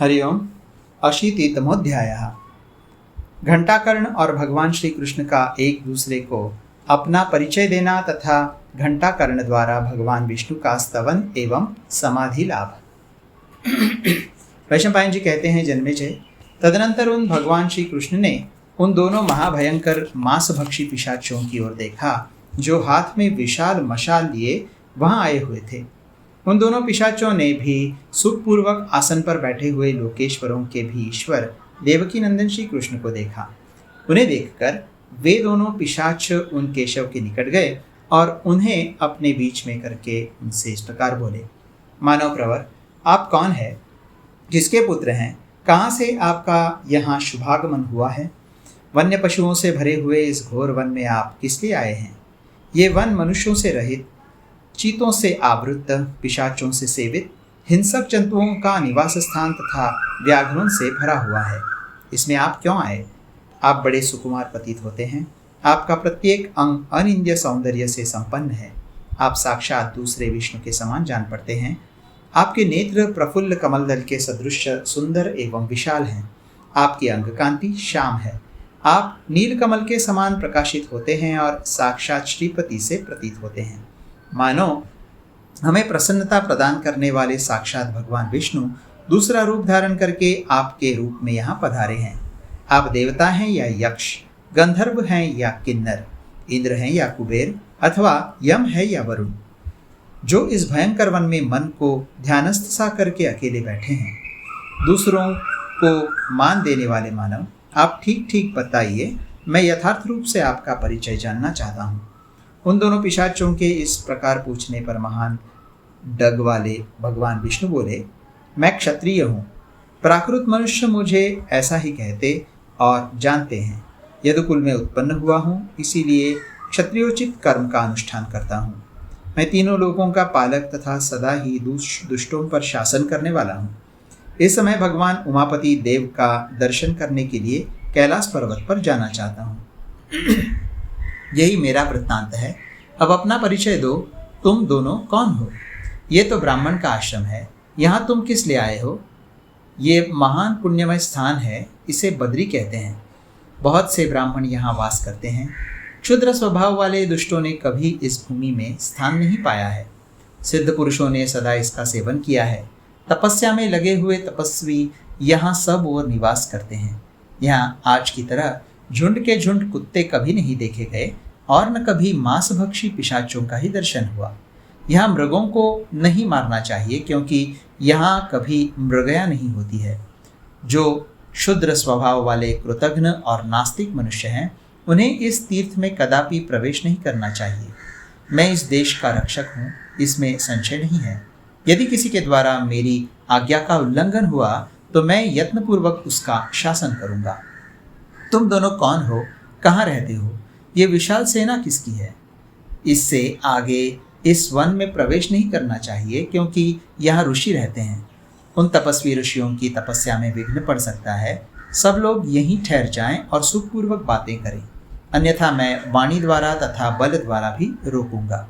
हरिओम। अशीतितमोध्यायः। घंटाकर्ण और भगवान श्री कृष्ण का एक दूसरे को अपना परिचय देना तथा घंटाकर्ण द्वारा भगवान विष्णु का स्तवन एवं समाधि लाभ। वैशंपायन जी कहते हैं, जन्मेजय, तदनंतर उन भगवान श्री कृष्ण ने उन दोनों महाभयंकर मांसभक्षी पिशाचों की ओर देखा जो हाथ में विशाल मशाल लिए वहां आए हुए थे। उन दोनों पिशाचों ने भी सुखपूर्वक आसन पर बैठे हुए लोकेश्वरों के भी ईश्वर देवकी नंदन श्री कृष्ण को देखा। उन्हें देखकर वे दोनों पिशाच उन केशव के निकट गए और उन्हें अपने बीच में करके उनसे इस प्रकार बोले, मानव प्रवर, आप कौन है? किसके पुत्र हैं? कहाँ से आपका यहाँ शुभागमन हुआ है? वन्य पशुओं से भरे हुए इस घोर वन में आप किस लिए आए हैं? ये वन मनुष्यों से रहित, चीतों से आवृत, पिशाचों से सेवित, हिंसक जंतुओं का निवास स्थान तथा व्याघ्रों से भरा हुआ है। इसमें आप क्यों आए? आप बड़े सुकुमार प्रतीत होते हैं। आपका प्रत्येक अंग अनिंद्य सौंदर्य से संपन्न है। आप साक्षात दूसरे विष्णु के समान जान पड़ते हैं। आपके नेत्र प्रफुल्ल कमलदल के सदृश सुंदर एवं विशाल हैं। आपकी अंग कांति श्याम है। आप नीलकमल के समान प्रकाशित होते हैं और साक्षात श्रीपति से प्रतीत होते हैं। मानो हमें प्रसन्नता प्रदान करने वाले साक्षात भगवान विष्णु दूसरा रूप धारण करके आपके रूप में यहाँ पधारे हैं। आप देवता हैं या यक्ष, गंधर्व हैं या किन्नर, इंद्र हैं या कुबेर, अथवा यम है या वरुण, जो इस भयंकर वन में मन को ध्यानस्थ सा करके अकेले बैठे हैं। दूसरों को मान देने वाले मानव, आप ठीक ठीक बताइए, मैं यथार्थ रूप से आपका परिचय जानना चाहता हूँ। उन दोनों पिशाचों के इस प्रकार पूछने पर महान डग वाले भगवान विष्णु बोले, मैं क्षत्रिय हूँ। प्राकृत मनुष्य मुझे ऐसा ही कहते और जानते हैं। यदुकुल में उत्पन्न हुआ हूँ, इसीलिए क्षत्रियोचित कर्म का अनुष्ठान करता हूँ। मैं तीनों लोगों का पालक तथा सदा ही दुष्टों पर शासन करने वाला हूँ। इस समय भगवान उमापति देव का दर्शन करने के लिए कैलाश पर्वत पर जाना चाहता हूँ। यही मेरा वृत्तांत है। अब अपना परिचय दो। तुम दोनों कौन हो? ये तो ब्राह्मण का आश्रम है, यहाँ तुम किस लिए आए हो? ये महान पुण्यमय स्थान है, इसे बद्री कहते हैं। बहुत से ब्राह्मण यहाँ वास करते हैं। क्षुद्र स्वभाव वाले दुष्टों ने कभी इस भूमि में स्थान नहीं पाया है। सिद्ध पुरुषों ने सदा इसका सेवन किया है। तपस्या में लगे हुए तपस्वी यहाँ सब ओर निवास करते हैं। यहाँ आज की तरह झुंड के झुंड कुत्ते कभी नहीं देखे गए और न कभी मांसभक्षी पिशाचों का ही दर्शन हुआ। यहाँ मृगों को नहीं मारना चाहिए, क्योंकि यहाँ कभी मृगया नहीं होती है। जो क्षुद्र स्वभाव वाले कृतघ्न और नास्तिक मनुष्य हैं, उन्हें इस तीर्थ में कदापि प्रवेश नहीं करना चाहिए। मैं इस देश का रक्षक हूँ, इसमें संशय नहीं है। यदि किसी के द्वारा मेरी आज्ञा का उल्लंघन हुआ तो मैं यत्नपूर्वक उसका शासन करूँगा। तुम दोनों कौन हो? कहाँ रहते हो? ये विशाल सेना किसकी है? इससे आगे इस वन में प्रवेश नहीं करना चाहिए, क्योंकि यहाँ ऋषि रहते हैं। उन तपस्वी ऋषियों की तपस्या में विघ्न पड़ सकता है। सब लोग यहीं ठहर जाएं और सुखपूर्वक बातें करें, अन्यथा मैं वाणी द्वारा तथा बल द्वारा भी रोकूंगा।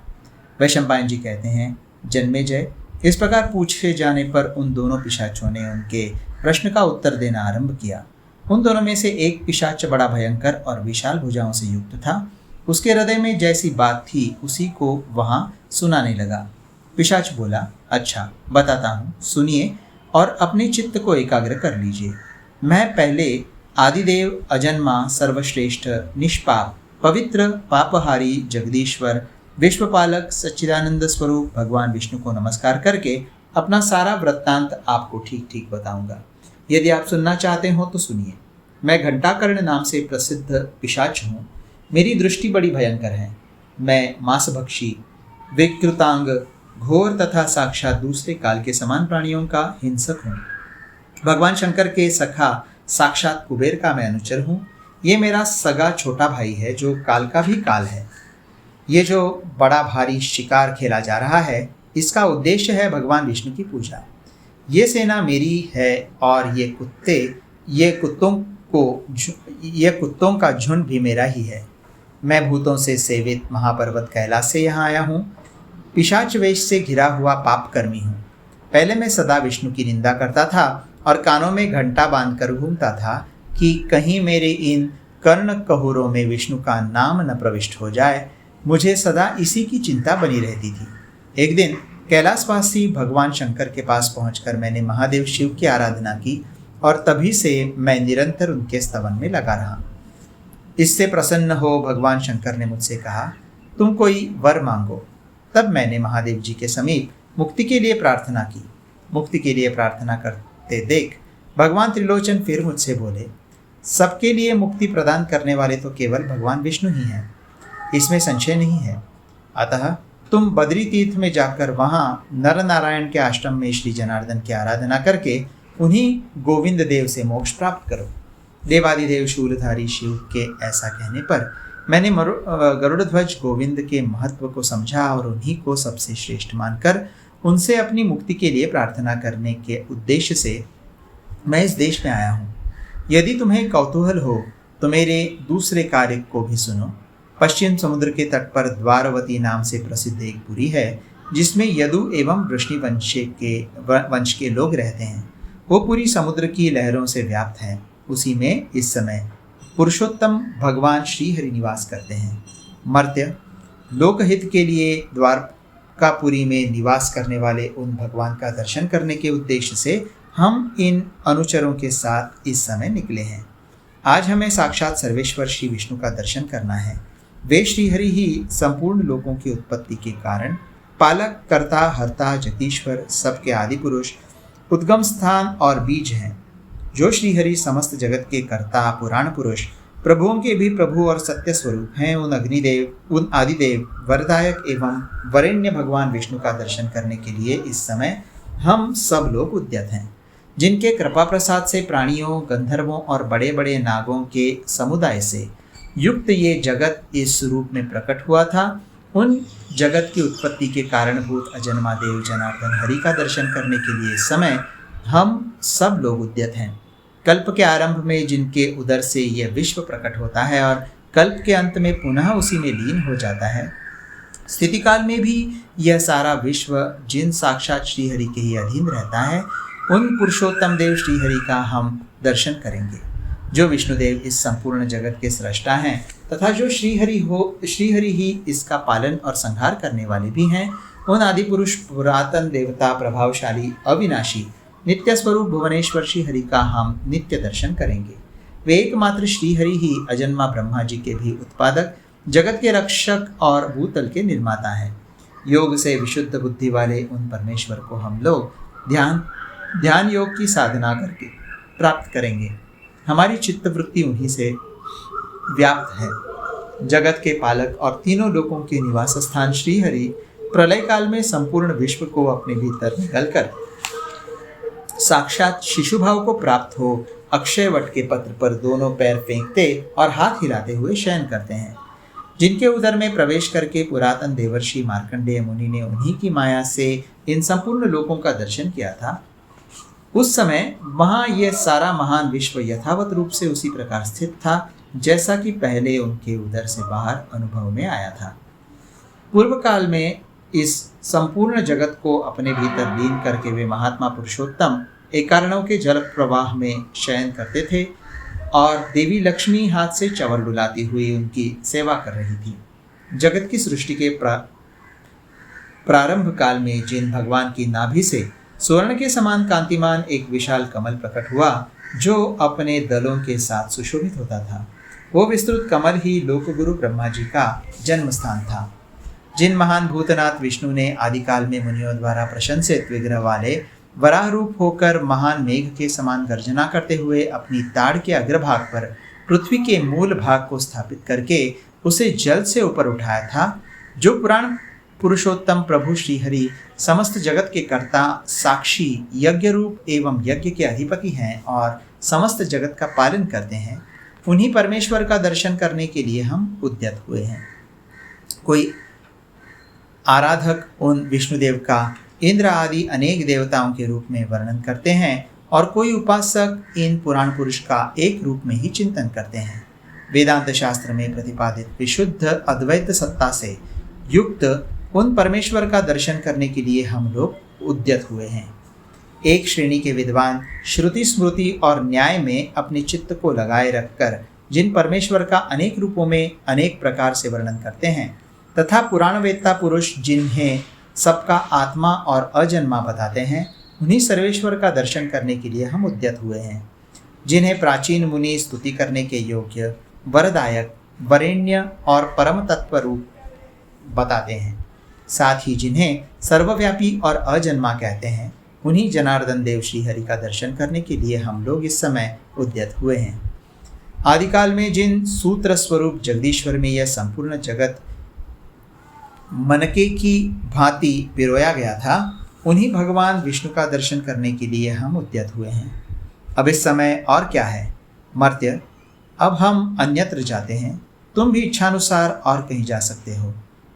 वैशंपायन जी कहते हैं, जन्मेजय, इस प्रकार पूछे जाने पर उन दोनों पिशाचों ने उनके प्रश्न का उत्तर देना आरंभ किया। उन दोनों में से एक पिशाच बड़ा भयंकर और विशाल भुजाओं से युक्त था। उसके हृदय में जैसी बात थी उसी को वहां सुनाने लगा। पिशाच बोला, अच्छा बताता हूँ, सुनिए और अपने चित्त को एकाग्र कर लीजिए। मैं पहले आदिदेव, अजन्मा, सर्वश्रेष्ठ, निष्पाप, पवित्र, पापहारी, जगदीश्वर, विश्वपालक, सच्चिदानंद स्वरूप भगवान विष्णु को नमस्कार करके अपना सारा वृत्तांत आपको ठीक ठीक बताऊंगा। यदि आप सुनना चाहते हो तो सुनिए। मैं घंटाकर्ण नाम से प्रसिद्ध पिशाच हूँ। मेरी दृष्टि बड़ी भयंकर है। मैं मांसभक्षी, विकृतांग, घोर तथा साक्षात दूसरे काल के समान प्राणियों का हिंसक हूँ। भगवान शंकर के सखा साक्षात कुबेर का मैं अनुचर हूँ। ये मेरा सगा छोटा भाई है जो काल का भी काल है। ये जो बड़ा भारी शिकार खेला जा रहा है, इसका उद्देश्य है भगवान विष्णु की पूजा। ये सेना मेरी है और ये कुत्तों का झुंड भी मेरा ही है। मैं भूतों से सेवित महापर्वत कैलाश से यहाँ आया हूँ। पिशाच वेश से घिरा हुआ पाप कर्मी हूँ। पहले मैं सदा विष्णु की निंदा करता था और कानों में घंटा बांधकर घूमता था कि कहीं मेरे इन कर्ण कहुरों में विष्णु का नाम न प्रविष्ट हो जाए। मुझे सदा इसी की चिंता बनी रहती थी। एक दिन कैलाशवासी भगवान शंकर के पास पहुंचकर मैंने महादेव शिव की आराधना की और तभी से मैं निरंतर उनके स्तवन में लगा रहा। इससे प्रसन्न हो भगवान शंकर ने मुझसे कहा, तुम कोई वर मांगो। तब मैंने महादेव जी के समीप मुक्ति के लिए प्रार्थना की। मुक्ति के लिए प्रार्थना करते देख भगवान त्रिलोचन फिर मुझसे बोले, सबके लिए मुक्ति प्रदान करने वाले तो केवल भगवान विष्णु ही हैं, इसमें संशय नहीं है। अतः तुम बद्री तीर्थ में जाकर वहाँ नर नारायण के आश्रम में श्री जनार्दन की आराधना करके उन्हीं गोविंद देव से मोक्ष प्राप्त करो। देवादिदेव शूलधारी शिव के ऐसा कहने पर मैंने गरुड़ध्वज गोविंद के महत्व को समझा और उन्हीं को सबसे श्रेष्ठ मानकर उनसे अपनी मुक्ति के लिए प्रार्थना करने के उद्देश्य से मैं इस देश में आया हूँ। यदि तुम्हें कौतूहल हो तो मेरे दूसरे कार्य को भी सुनो। पश्चिम समुद्र के तट पर द्वारवती नाम से प्रसिद्ध एक पुरी है जिसमें यदु एवं वृष्णि वंश के लोग रहते हैं। वो पुरी समुद्र की लहरों से व्याप्त है। उसी में इस समय पुरुषोत्तम भगवान श्री हरि निवास करते हैं। मर्त्य लोकहित के लिए द्वारकापुरी में निवास करने वाले उन भगवान का दर्शन करने के उद्देश्य से हम इन अनुचरों के साथ इस समय निकले हैं। आज हमें साक्षात सर्वेश्वर श्री विष्णु का दर्शन करना है। वे श्रीहरि ही संपूर्ण लोकों की उत्पत्ति के कारण, पालक, कर्ता, हर्ता, जगदीश्वर, सबके आदि पुरुष, उद्गम स्थान और बीज हैं। जो श्रीहरि समस्त जगत के कर्ता, पुराण पुरुष, प्रभुओं के भी प्रभु और सत्य स्वरूप हैं, उन अग्निदेव, उन आदिदेव, वरदायक एवं वरेण्य भगवान विष्णु का दर्शन करने के लिए इस समय हम सब लोग उद्यत हैं। जिनके कृपा प्रसाद से प्राणियों, गंधर्वों और बड़े बड़े नागों के समुदाय से युक्त ये जगत इस रूप में प्रकट हुआ था, उन जगत की उत्पत्ति के कारणभूत अजन्मा देव जनार्दन हरि का दर्शन करने के लिए इस समय हम सब लोग उद्यत हैं। कल्प के आरंभ में जिनके उदर से यह विश्व प्रकट होता है और कल्प के अंत में पुनः उसी में लीन हो जाता है, स्थिति काल में भी यह सारा विश्व जिन साक्षात श्रीहरि के ही अधीन रहता है, उन पुरुषोत्तम देव श्रीहरि का हम दर्शन करेंगे। जो विष्णुदेव इस संपूर्ण जगत के सृष्टा हैं तथा जो श्रीहरि ही इसका पालन और संहार करने वाले भी हैं, उन आदि पुरुष, पुरातन देवता, प्रभावशाली, अविनाशी, नित्य स्वरूप भुवनेश्वर श्रीहरि का हम नित्य दर्शन करेंगे। वे एकमात्र श्रीहरि ही अजन्मा ब्रह्मा जी के भी उत्पादक, जगत के रक्षक और भूतल के निर्माता हैं। योग से विशुद्ध बुद्धि वाले उन परमेश्वर को हम लोग ध्यान योग की साधना करके प्राप्त करेंगे। हमारी चित्तवृत्ति उन्हीं से व्याप्त है। जगत के पालक और तीनों लोकों के निवास स्थान श्रीहरि प्रलय काल में संपूर्ण विश्व को अपने भीतर निकलकर साक्षात शिशुभाव को प्राप्त हो अक्षय वट के पत्र पर दोनों पैर फेंकते और हाथ हिलाते हुए शयन करते हैं। जिनके उदर में प्रवेश करके पुरातन देवर्षि मार्कंडेय मुनि ने उन्हीं की माया से इन संपूर्ण लोकों का दर्शन किया था, उस समय वहाँ यह सारा महान विश्व यथावत रूप से उसी प्रकार स्थित था जैसा कि पहले उनके उदर से बाहर अनुभव में आया था। पूर्व काल में इस संपूर्ण जगत को अपने भीतर लीन करके वे महात्मा पुरुषोत्तम एकारणों के जल प्रवाह में शयन करते थे और देवी लक्ष्मी हाथ से चंवर डुलाती हुई उनकी सेवा कर रही थी। जगत की सृष्टि के प्रारंभ काल में जिन भगवान की नाभि से स्वर्ण के समान कांतिमान एक विशाल कमल प्रकट हुआ, जो अपने दलों के साथ सुशोभित होता था, वो विस्तृत कमल ही लोकगुरु ब्रह्मा जी का जन्म स्थान था। जिन महान भूतनाथ विष्णु ने आदिकाल में मुनियों द्वारा प्रशंसित विग्रह वाले वराह रूप होकर महान मेघ के समान गर्जना करते हुए अपनी ताड़ के अग्रभाग पर पृथ्वी के मूल भाग को स्थापित करके उसे जल से ऊपर उठाया था, जो पुराण पुरुषोत्तम प्रभु श्रीहरि समस्त जगत के कर्ता, साक्षी, यज्ञ रूप एवं यज्ञ के अधिपति हैं और समस्त जगत का पालन करते हैं, उन्हीं परमेश्वर का दर्शन करने के लिए हम उद्यत हुए हैं। कोई आराधक उन विष्णुदेव का इंद्र आदि अनेक देवताओं के रूप में वर्णन करते हैं और कोई उपासक इन पुराण पुरुष का एक रूप में ही चिंतन करते हैं। वेदांत शास्त्र में प्रतिपादित विशुद्ध अद्वैत सत्ता से युक्त उन परमेश्वर का दर्शन करने के लिए हम लोग उद्यत हुए हैं। एक श्रेणी के विद्वान श्रुति स्मृति और न्याय में अपने चित्त को लगाए रखकर जिन परमेश्वर का अनेक रूपों में अनेक प्रकार से वर्णन करते हैं, तथा पुराणवेत्ता पुरुष जिन्हें सबका आत्मा और अजन्मा बताते हैं, उन्हीं सर्वेश्वर का दर्शन करने के लिए हम उद्यत हुए हैं, जिन्हें प्राचीन मुनि स्तुति करने के योग्य, वरदायक, वरेण्य और परम तत्व रूप बताते हैं। साथ ही जिन्हें सर्वव्यापी और अजन्मा कहते हैं, उन्हीं जनार्दन देव श्री हरि का दर्शन करने के लिए हम लोग इस समय उद्यत हुए हैं। आदिकाल में जिन सूत्र स्वरूप जगदीश्वर में यह संपूर्ण जगत मनके की भांति पिरोया गया था, उन्हीं भगवान विष्णु का दर्शन करने के लिए हम उद्यत हुए हैं। अब इस समय और क्या है मर्त्य, अब हम अन्यत्र जाते हैं। तुम भी इच्छानुसार और कहीं जा सकते हो।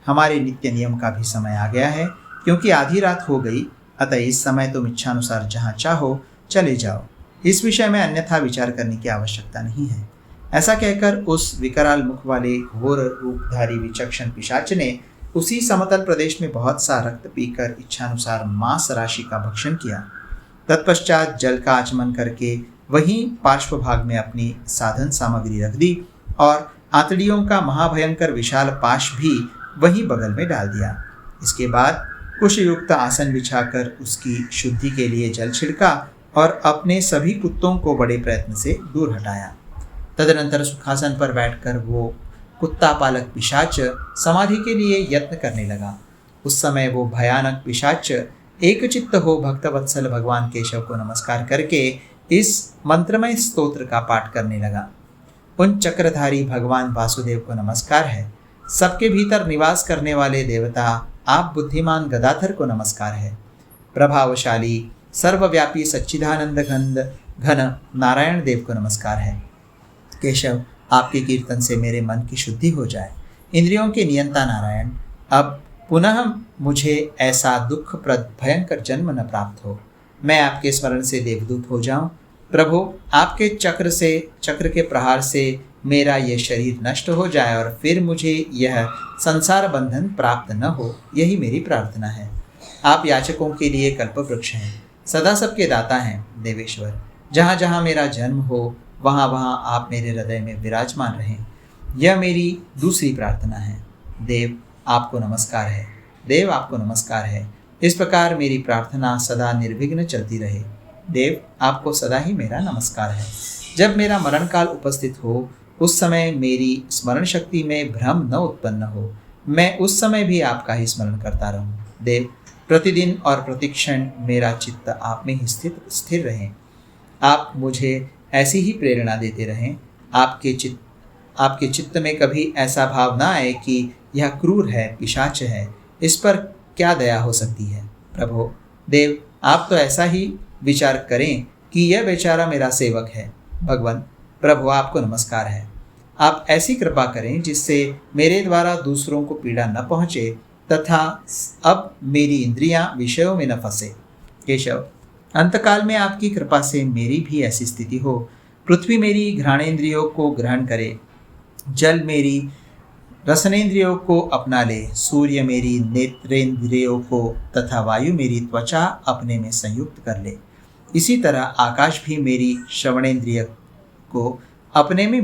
हमारे नित्य नियम का भी समय आ गया है, क्योंकि आधी रात हो गई, अतः इस समय तुम इच्छानुसार जहाँ चाहो चले जाओ। इस विषय में अन्यथा विचार करने की आवश्यकता नहीं है। ऐसा कहकर उस विकराल मुख वाले घोर रूपधारी विचक्षण पिशाच ने उसी समतल प्रदेश में बहुत सा रक्त पीकर इच्छानुसार मांस राशि का भक्षण किया। तत्पश्चात जल का आचमन करके वहीं पार्श्व भाग में अपनी साधन सामग्री रख दी और आंतड़ियों का महाभयंकर विशाल पाश भी वहीं बगल में डाल दिया। इसके बाद कुशयुक्त आसन बिछाकर उसकी शुद्धि के लिए जल छिड़का और अपने सभी कुत्तों को बड़े प्रयत्न से दूर हटाया। तदनंतर सुखासन पर बैठकर वो कुत्ता पालक पिशाच समाधि के लिए यत्न करने लगा। उस समय वो भयानक पिशाच एक चित्त हो भक्तवत्सल भगवान केशव को नमस्कार करके इस मंत्रमय स्तोत्र का पाठ करने लगा। उन चक्रधारी भगवान वासुदेव को नमस्कार है। सबके भीतर निवास करने वाले देवता आप बुद्धिमान गदाधर को नमस्कार है। प्रभावशाली सर्वव्यापी सच्चिदानंद घन नारायण देव को नमस्कार है। केशव, आपके कीर्तन से मेरे मन की शुद्धि हो जाए। इंद्रियों के नियंता नारायण, अब पुनः मुझे ऐसा दुखप्रद भयंकर जन्म न प्राप्त हो। मैं आपके स्मरण से देवदूत हो जाऊं। प्रभु, आपके चक्र के प्रहार से मेरा यह शरीर नष्ट हो जाए और फिर मुझे यह संसार बंधन प्राप्त न हो, यही मेरी प्रार्थना है। आप याचकों के लिए कल्पवृक्ष हैं, सदा सबके दाता हैं। देवेश्वर, जहाँ जहाँ मेरा जन्म हो वहाँ वहाँ आप मेरे हृदय में विराजमान रहें, यह मेरी दूसरी प्रार्थना है। देव, आपको नमस्कार है। देव, आपको नमस्कार है। इस प्रकार मेरी प्रार्थना सदा निर्विघ्न चलती रहे। देव, आपको सदा ही मेरा नमस्कार है। जब मेरा मरण काल उपस्थित हो, उस समय मेरी स्मरण शक्ति में भ्रम न उत्पन्न हो, मैं उस समय भी आपका ही स्मरण करता रहूं। देव, प्रतिदिन और प्रतिक्षण मेरा चित्त आप में ही स्थिर रहे। आप मुझे ऐसी ही प्रेरणा देते रहें। आपके चित्त में कभी ऐसा भाव ना आए कि यह क्रूर है, पिशाच है, इस पर क्या दया हो सकती है। प्रभु देव, आप तो ऐसा ही विचार करें कि यह बेचारा मेरा सेवक है। भगवान प्रभु, आपको नमस्कार है। आप ऐसी कृपा करें जिससे मेरे द्वारा दूसरों को पीड़ा न पहुँचे तथा अब मेरी इंद्रियां विषयों में न फंसे। केशव, अंतकाल में आपकी कृपा से मेरी भी ऐसी स्थिति हो। पृथ्वी मेरी घ्राणेन्द्रियों को ग्रहण करे, जल मेरी रसनेन्द्रियों को अपना ले, सूर्य मेरी नेत्रेंद्रियों को तथा वायु मेरी त्वचा अपने में संयुक्त कर ले। इसी तरह आकाश भी मेरी श्रवणेन्द्रिय को अपने में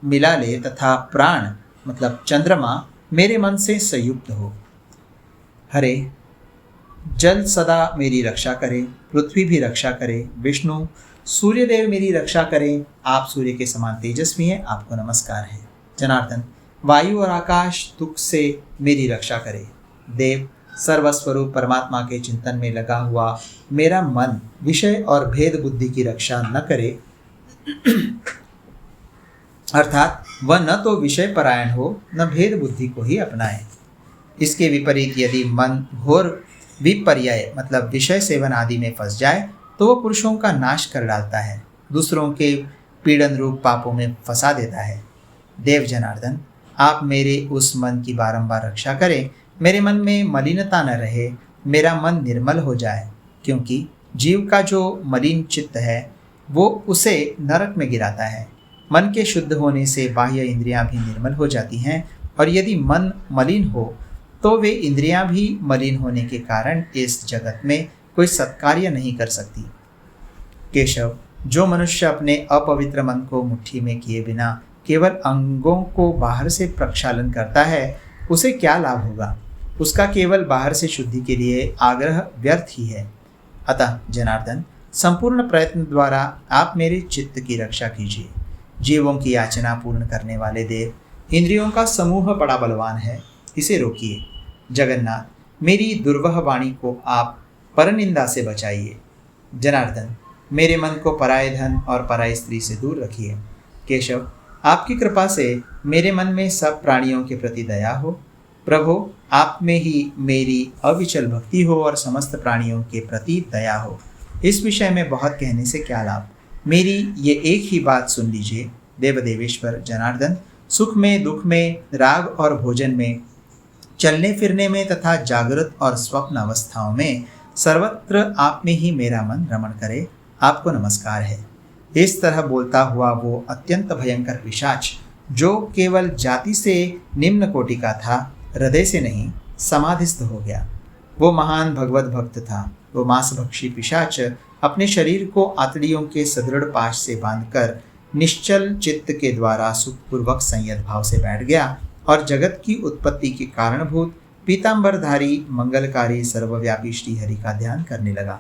मिला ले तथा प्राण मतलब चंद्रमा मेरे मन से संयुक्त हो। हरे, जल सदा मेरी रक्षा करे, पृथ्वी भी रक्षा करे। विष्णु, सूर्यदेव मेरी रक्षा करें। आप सूर्य के समान तेजस्वी हैं, आपको नमस्कार है। जनार्दन, वायु और आकाश दुख से मेरी रक्षा करे। देव, सर्वस्वरूप परमात्मा के चिंतन में लगा हुआ मेरा मन विषय और भेद बुद्धि की रक्षा न करे, अर्थात वह न तो विषय परायण हो न भेद बुद्धि को ही अपनाए। इसके विपरीत यदि मन घोर विपर्यय मतलब विषय सेवन आदि में फंस जाए तो वह पुरुषों का नाश कर डालता है, दूसरों के पीड़न रूप पापों में फंसा देता है। देव जनार्दन, आप मेरे उस मन की बारंबार रक्षा करें। मेरे मन में मलिनता न रहे, मेरा मन निर्मल हो जाए, क्योंकि जीव का जो मलिन चित्त है वो उसे नरक में गिराता है। मन के शुद्ध होने से बाह्य इंद्रियां भी निर्मल हो जाती हैं, और यदि मन मलिन हो तो वे इंद्रियां भी मलिन होने के कारण इस जगत में कोई सत्कार्य नहीं कर सकती। केशव, जो मनुष्य अपने अपवित्र मन को मुट्ठी में किए बिना केवल अंगों को बाहर से प्रक्षालन करता है, उसे क्या लाभ होगा? उसका केवल बाहर से शुद्धि के लिए आग्रह व्यर्थ ही है। अतः जनार्दन, संपूर्ण प्रयत्न द्वारा आप मेरे चित्त की रक्षा कीजिए। जीवों की याचना पूर्ण करने वाले देव, इंद्रियों का समूह बड़ा बलवान है, इसे रोकिए। जगन्नाथ, मेरी दुर्वह वाणी को आप परनिंदा से बचाइए। जनार्दन, मेरे मन को पराये धन और पराई स्त्री से दूर रखिए। केशव, आपकी कृपा से मेरे मन में सब प्राणियों के प्रति दया हो। प्रभु, आप में ही मेरी अविचल भक्ति हो और समस्त प्राणियों के प्रति दया हो। इस विषय में बहुत कहने से क्या लाभ, मेरी ये एक ही बात सुन लीजिए। देवदेवेश्वर जनार्दन, सुख में, दुख में, राग और भोजन में, चलने फिरने में तथा जागृत और स्वप्न अवस्थाओं में सर्वत्र आप में ही मेरा मन रमण करे। आपको नमस्कार है। इस तरह बोलता हुआ वो अत्यंत भयंकर पिशाच, जो केवल जाति से निम्न कोटि का था, हृदय से नहीं, समाधिस्थ हो गया। वो महान भगवत भक्त था। वो मांसभक्षी पिशाच अपने शरीर को आतड़ियों के सदृढ़ पाश से बांधकर निश्चल चित्त के द्वारा सुखपूर्वक संयत भाव से बैठ गया और जगत की उत्पत्ति के कारणभूत पीतांबरधारी मंगलकारी सर्वव्यापी श्रीहरि का ध्यान करने लगा,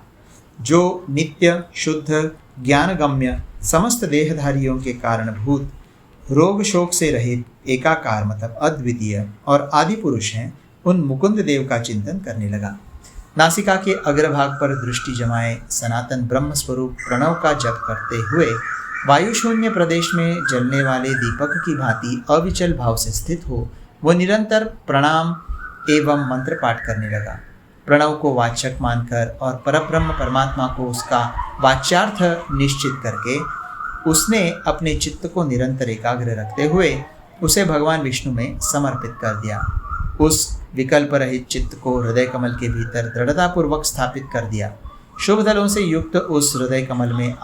जो नित्य शुद्ध ज्ञानगम्य समस्त देहधारियों के कारणभूत रोग शोक से रहित एकाकार मतलब अद्वितीय और आदि पुरुष हैं। उन मुकुंद देव का चिंतन करने लगा। नासिका के अग्रभाग पर दृष्टि जमाए सनातन ब्रह्म स्वरूप प्रणव का जप करते हुए वायुशून्य प्रदेश में जलने वाले दीपक की भांति अविचल भाव से स्थित हो वो निरंतर प्रणाम एवं मंत्र पाठ करने लगा। प्रणव को वाचक मानकर और परब्रह्म परमात्मा को उसका वाच्यार्थ निश्चित करके उसने अपने चित्त को निरंतर एकाग्र रखते हुए उसे भगवान विष्णु में समर्पित कर दिया। उस विकल्प रहित चित्त को हृदय कमल के भीतर दृढ़तापूर्वक स्थापित कर दिया। शुभ दलों से युक्त उस हृदय कमल में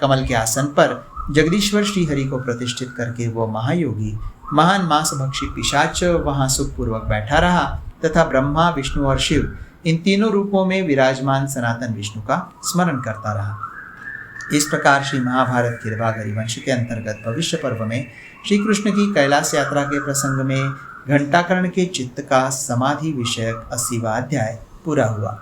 कमल के आसन पर जगदीश्वर श्रीहरि को प्रतिष्ठित करके वो महायोगी महान मांसभक्षी पिशाच वहाँ सुखपूर्वक बैठा रहा तथा ब्रह्मा, विष्णु और शिव इन तीनों रूपों में विराजमान सनातन विष्णु का स्मरण करता रहा। इस प्रकार श्री महाभारत गिरवागरी वंश के अंतर्गत भविष्य पर्व में श्री कृष्ण की कैलाश यात्रा के प्रसंग में घंटाकर्ण के चित्त का समाधि विषयक 80वां अध्याय पूरा हुआ।